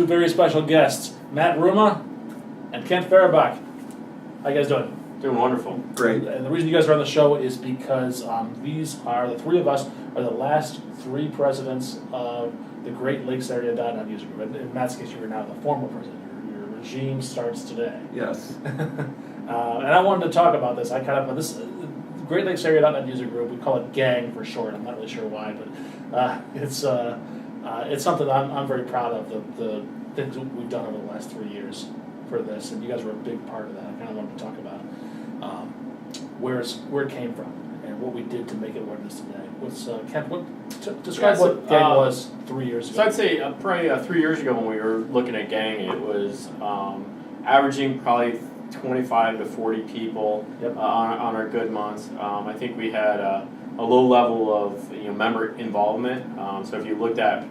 two very special guests, Matt Ruma and Kent Fehribach. How you guys doing? Doing wonderful. Great. And the reason you guys are on the show is because these are, the three of us, are the last three presidents of the Great Lakes Area .NET User Group. In Matt's case, you are now the former president. Your regime starts today. Yes. And I wanted to talk about this. This Great Lakes Area .NET User Group, we call it GANG for short. I'm not really sure why, but it's something I'm very proud of, the things we've done over the last 3 years for this, and you guys were a big part of that. I kind of wanted to talk about where it came from and what we did to make it what it is today. Kent, describe what GANG was 3 years ago. So I'd say probably 3 years ago when we were looking at GANG, it was averaging probably 25 to 40 people on our good months. I think we had a low level of member involvement. So if you looked at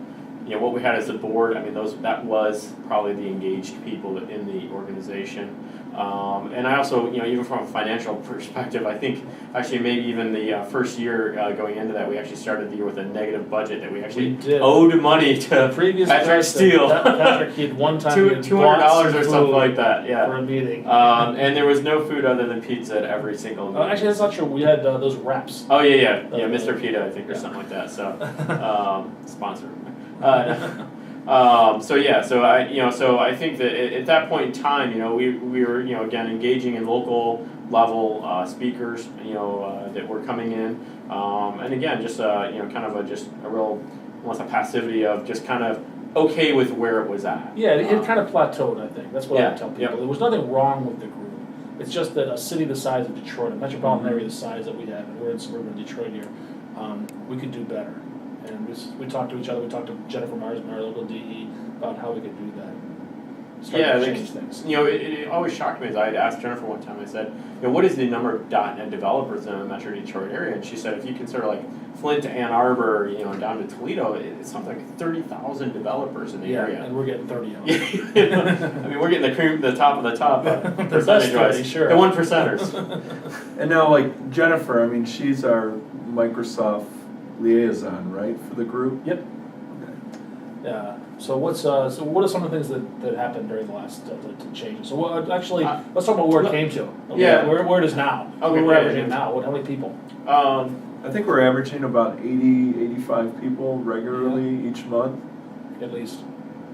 what we had as a board, I mean that was probably the engaged people in the organization. And I also, even from a financial perspective, I think actually maybe even the first year going into that, we actually started the year with a negative budget that we actually owed money to the previous Patrick Steele. Patrick, he'd one time $200 or something like that, for a meeting. And there was no food other than pizza at every single meeting. Actually, that's not true. We had those wraps. Oh yeah, Mr. Pita, I think, or something like that. So sponsor. So I think that at that point in time, we were again engaging in local level speakers, that were coming in, and again just kind of a real almost a passivity of just kind of okay with where it was at. Yeah, it kind of plateaued. I think that's what I would tell people. Yep. There was nothing wrong with the group. It's just that a city the size of Detroit, a metropolitan area the size that we have, and we're in suburban Detroit here, we could do better. And we talked to each other. We talked to Jennifer Marsman, our local DE, about how we could do that. Start to change things. It always shocked me as I had asked Jennifer one time. I said, what is the number of .NET developers in the Metro Detroit area? And she said, if you consider like Flint to Ann Arbor, down to Toledo, it's something like 30,000 developers in the area. And we're getting 30 of them. I mean, we're getting the cream, the top of the top, percentage-wise. Sure. The one percenters. And now, like Jennifer, I mean, she's our Microsoft liaison, right, for the group? Yep. Okay. Yeah. So what are some of the things that happened during the last changes? So let's talk about where it came to. Okay. Yeah. Where it is now. Okay. We're averaging now. How many people? I think we're averaging about 80, 85 people regularly each month. At least.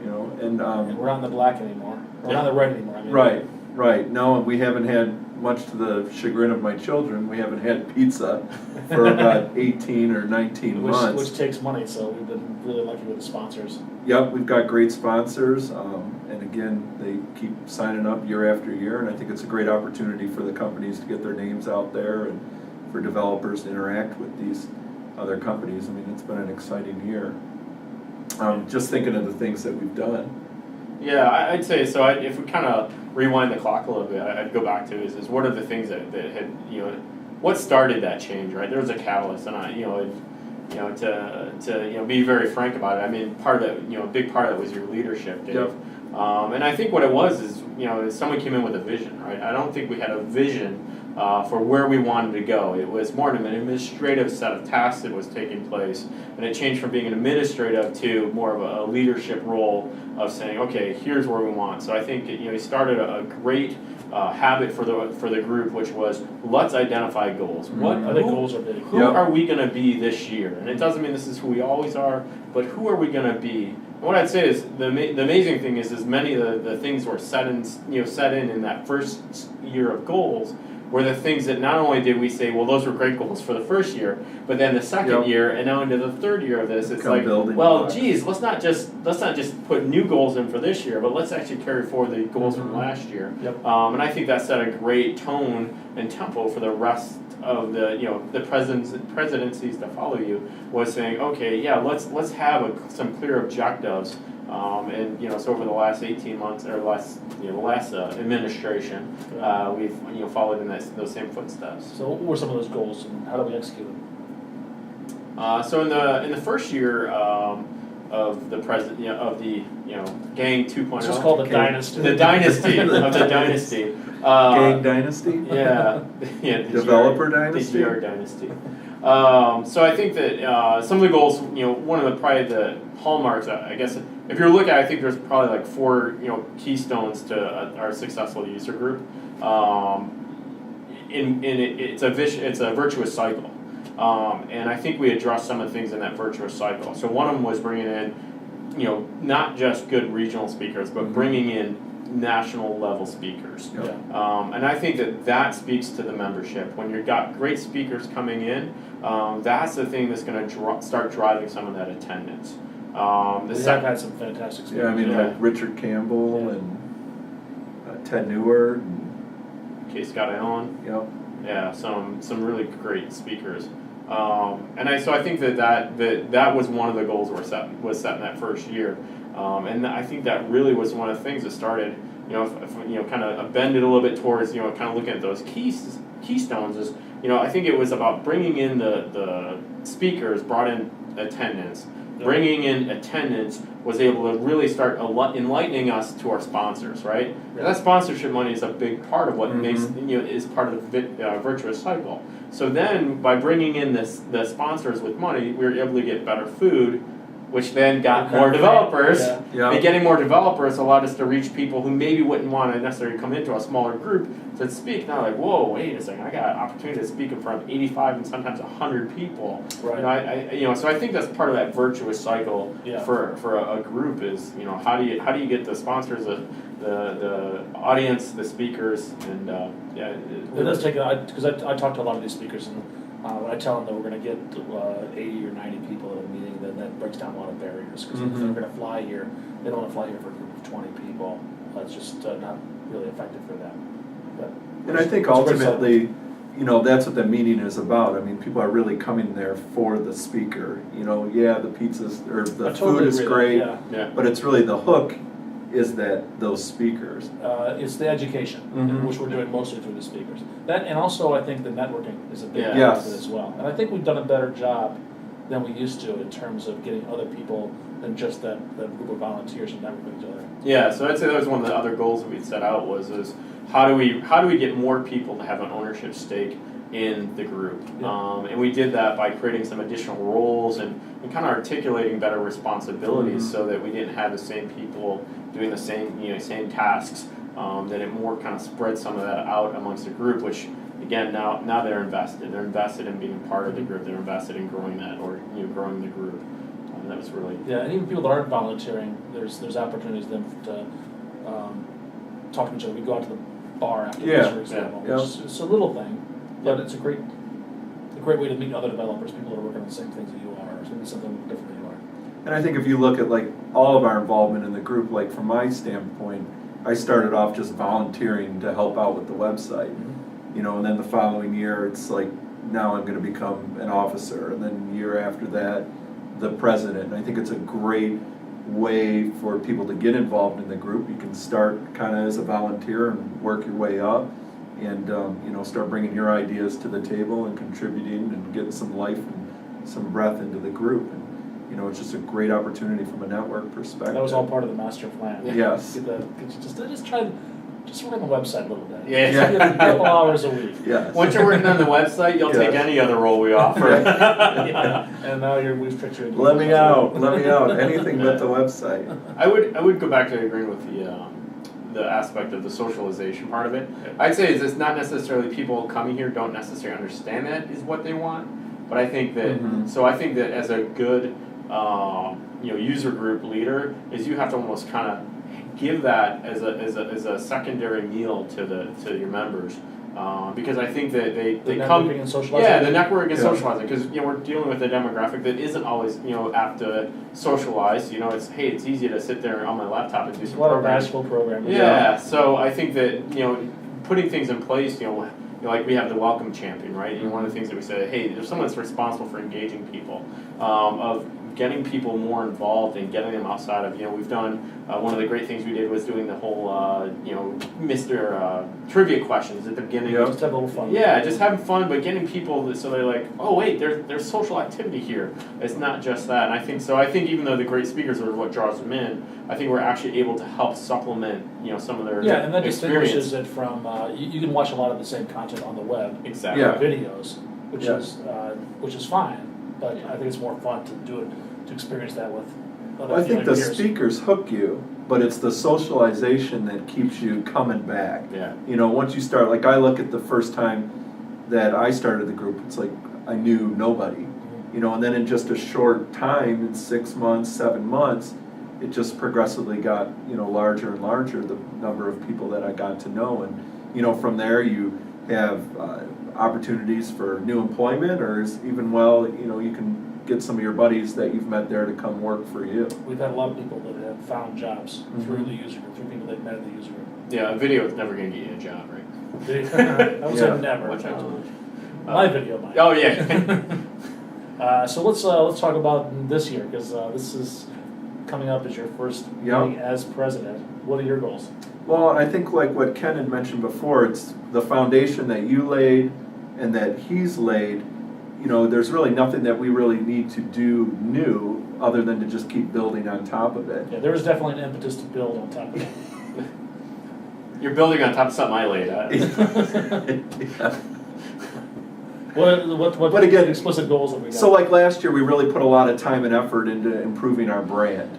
And we're not in the black anymore. We're not in the red anymore. I mean, Right. No, we haven't had, much to the chagrin of my children, we haven't had pizza for about 18 or 19 months. Which takes money, so we've been really lucky with the sponsors. Yep, we've got great sponsors, and again, they keep signing up year after year, and I think it's a great opportunity for the companies to get their names out there and for developers to interact with these other companies. I mean, it's been an exciting year. Just thinking of the things that we've done. Yeah, I'd say so. If we kind of rewind the clock a little bit, I'd go back to is what are the things that had what started that change, right? There was a catalyst, and to be very frank about it, I mean, part of it, a big part of it was your leadership, Dave. Yep. And I think what it was is someone came in with a vision, right? I don't think we had a vision for where we wanted to go. It was more of an administrative set of tasks that was taking place, and it changed from being an administrative to more of a leadership role of saying, okay, here's where we want. So I think he started a great habit for the group, which was let's identify goals. I think goals are big. Who are we going to be this year? And it doesn't mean this is who we always are, but who are we going to be? And what I'd say is the amazing thing is many of the things were set in that first year of goals were the things that not only did we say, well, those were great goals for the first year, but then the second year and now into the third year of this, it's like, well, geez, let's not just put new goals in for this year, but let's actually carry forward the goals from last year. Yep. And I think that set a great tone and tempo for the rest of the presidencies to follow you, was saying, okay, yeah, let's have some clear objectives. So over the last 18 months, or the last administration, we've followed in those same footsteps. So what were some of those goals, and how do we execute them? So in the first year of the Gang 2.0, it's just called the dynasty. The dynasty of the dynasty. Gang dynasty. Yeah. Developer dynasty. The Giard dynasty. So I think that some of the goals, one of probably the hallmarks, I guess, if you're looking, I think there's probably like 4 keystones to our successful user group. It's a virtuous cycle, and I think we addressed some of the things in that virtuous cycle. So one of them was bringing in, not just good regional speakers, but bringing in national level speakers. And I think that speaks to the membership. When you've got great speakers coming in, that's the thing that's going to start driving some of that attendance. We have had some fantastic speakers. Yeah, I mean, like Richard Campbell and Ted Neward. K. Scott Allen. Yep. Yeah, some really great speakers. So I think that was one of the goals was set in that first year. And I think that really was one of the things that started, kind of bend it a little bit towards, kind of looking at those keystones is, I think it was about bringing in the speakers, brought in attendance. Bringing in attendance was able to really start enlightening us to our sponsors, right? And that sponsorship money is a big part of what makes, is part of the virtuous cycle. So then, by bringing in the sponsors with money, we were able to get better food, which then got more developers. And getting more developers allowed us to reach people who maybe wouldn't want to necessarily come into a smaller group to speak. Now, like, whoa, wait a second, I got an opportunity to speak in front of 85 and sometimes 100 people. Right. So I think that's part of that virtuous cycle for a group is, how do you get the sponsors, the audience, the speakers, and it does take because I talk to a lot of these speakers, and when I tell them that we're going to get 80 or 90 people at a meeting, then that breaks down a lot of barriers. Because if they're going to fly here, they don't want to fly here for a group of 20 people. It's just not really effective for them. But and I think ultimately, that's what the meeting is about. I mean, people are really coming there for the speaker. The pizzas or the food is great, but it's really the hook is that those speakers. It's the education, which we're doing mostly through the speakers. That, and also I think the networking is a big part of it as well. And I think we've done a better job than we used to in terms of getting other people than just that group of volunteers and networking each other. Yeah, so I'd say that was one of the other goals that we'd set out is how do we get more people to have an ownership stake in the group. And we did that by creating some additional roles and kind of articulating better responsibilities so that we didn't have the same people doing the same tasks, that it more kind of spread some of that out amongst the group, which again now they're invested. They're invested in being part of the group. They're invested in growing that or growing the group. And that was really and even people that aren't volunteering, there's opportunities then to talk to each other. We go out to the bar afterwards, for example. It's a little thing. But it's a great way to meet other developers, people that are working on the same things that you are, or maybe something different than you are. And I think if you look at like all of our involvement in the group, like from my standpoint, I started off just volunteering to help out with the website, and then the following year it's like now I'm going to become an officer, and then the year after that, the president. And I think it's a great way for people to get involved in the group. You can start kind of as a volunteer and work your way up. And start bringing your ideas to the table and contributing and getting some life and some breath into the group. And it's just a great opportunity from a network perspective. That was all part of the master plan. Yes. Just work on the website a little bit. A couple hours a week. Yes. Once you're working on the website, you'll take any other role we offer. And now we've tricked you. Let me out. Anything but the website. I would go back to agreeing with the aspect of the socialization part of it. I'd say it's not necessarily people coming here don't necessarily understand that is what they want, but I think that I think that as a good user group leader is you have to almost kind of give that as a secondary meal to your members. Because I think that they come and socializing. The networking and socializing, because we're dealing with a demographic that isn't always apt to socialize. It's easy to sit there on my laptop and do some bashful programming. So I think that putting things in place, like we have the welcome champion, right? And one of the things that we say, hey, there's someone that's responsible for engaging people, of getting people more involved and getting them outside of, we've done, one of the great things we did was doing the whole, Mr. Trivia questions at the beginning. Just have a little fun. Just having fun, but getting people so they're like, oh wait, there's social activity here. It's not just that. And I think even though the great speakers are what draws them in, I think we're actually able to help supplement, some of their and that experience. distinguishes it from, you can watch a lot of the same content on the web. Exactly. Videos, which is fine. But I think it's more fun to do it, to experience that with Well, I think the speakers hook you, but it's the socialization that keeps you coming back. Yeah. You know, once you start, like I look at the first time that I started the group, it's like I knew nobody. You know, and then in just a short time, in 6 months, 7 months, it just progressively got, you know, larger and larger, the number of people that I got to know. And, you know, from there you have opportunities for new employment, or even, well, you know, you can get some of your buddies that you've met there to come work for you. We've had a lot of people that have found jobs through the user group, through people they've met in the user group. Yeah, a video is never going to get you a job, right? I would say never. My video might. Oh, yeah. So let's talk about this year, because this is coming up as your first meeting as president. What are your goals? Well, I think like what Ken had mentioned before, it's the foundation that you laid and that he's laid. You know, there's really nothing that we really need to do new other than to just keep building on top of it. Yeah, there was definitely an impetus to build on top of it. You're building on top of something I laid out. Yeah. What But again, explicit goals have we got? So like last year, we really put a lot of time and effort into improving our brand.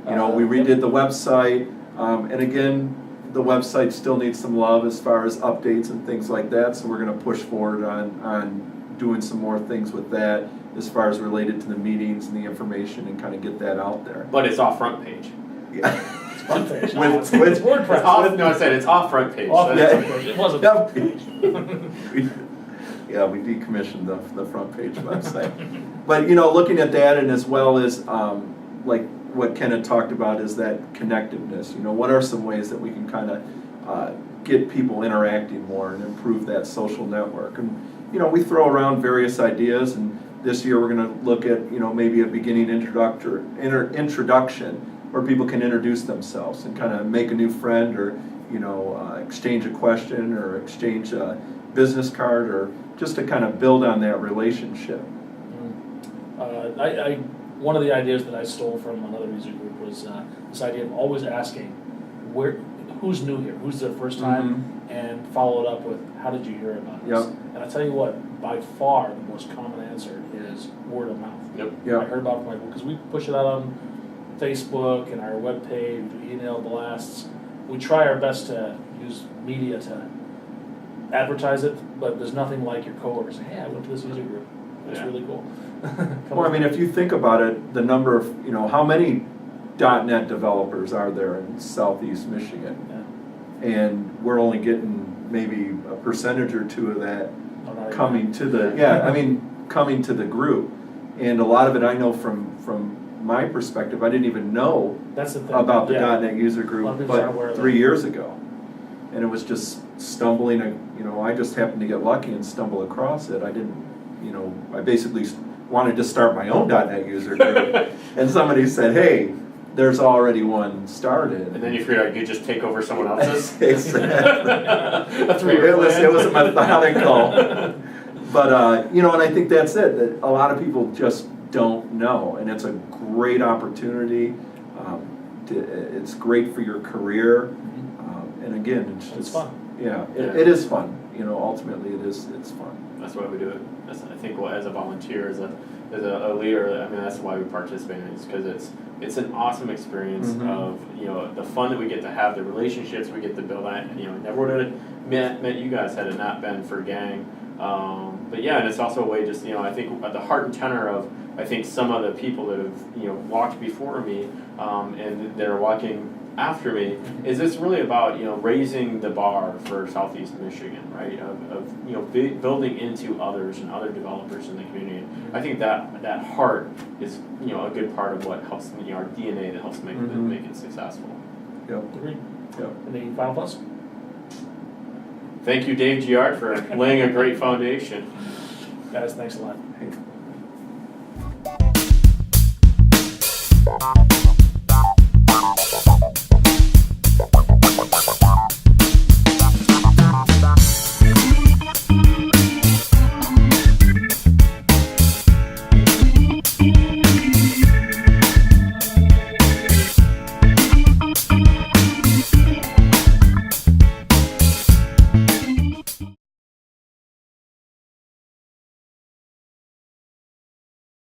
You know, we redid the website, and again, the website still needs some love as far as updates and things like that, so we're gonna push forward on doing some more things with that as far as related to the meetings and the information and kind of get that out there. But it's off front page. Yeah. It's front page. With It's WordPress. It's off, no, I said it's off front page. Off So front that's- page. It wasn't. Yeah, we decommissioned the front page website. But, you know, looking at that, and as well as, like what Ken had talked about, is that connectiveness. You know, what are some ways that we can kind of get people interacting more and improve that social network? And, you know, we throw around various ideas, and this year we're going to look at, you know, maybe a beginning introduction where people can introduce themselves and kind of make a new friend, or, you know, exchange a question, or exchange a business card, or just to kind of build on that relationship. One of the ideas that I stole from another user group was this idea of always asking who's new here, who's their first time, and follow it up with, how did you hear about us? Yep. And I tell you what, by far the most common answer is word of mouth. Yep. Yep. I heard about it from because we push it out on Facebook and our webpage, email blasts. We try our best to use media to advertise it, but there's nothing like your coworkers saying, hey, I went to this user group. It's really cool. Well, I mean, if you think about it, the number of, you know, how many .NET developers are there in Southeast Michigan? Yeah. And we're only getting maybe a percentage or two of that coming to the, coming to the group. And a lot of it I know from my perspective, I didn't even know That's the thing. about the .NET user group but 3 years ago. And it was just stumbling, you know, I just happened to get lucky and stumble across it. I didn't, you know, I basically wanted to start my own .NET user group. And somebody said, hey, there's already one started. And then you figured out you could just take over someone else's? Exactly. That's where it was a methodical. But, you know, and I think that's it. That a lot of people just don't know. And it's a great opportunity. It's great for your career. And again, it's fun. Yeah, it is fun. You know, ultimately it's fun. That's why we do it. I think as a volunteer, as a leader, I mean, that's why we participate in it, is because it's an awesome experience of, you know, the fun that we get to have, the relationships we get to build. I never would have met you guys had it not been for Gang. But yeah, and it's also a way just, you know, I think at the heart and tenor of, I think some of the people that have, you know, walked before me and that are walking after me, is it's really about, you know, raising the bar for Southeast Michigan, right? Of you know, building into others and other developers in the community. I think that heart is, you know, a good part of what helps, you know, our DNA that helps make it successful. Yep. Agreed. Yep. Any final thoughts? Thank you, Dave Giard, for laying a great foundation. Guys, thanks a lot. Hey.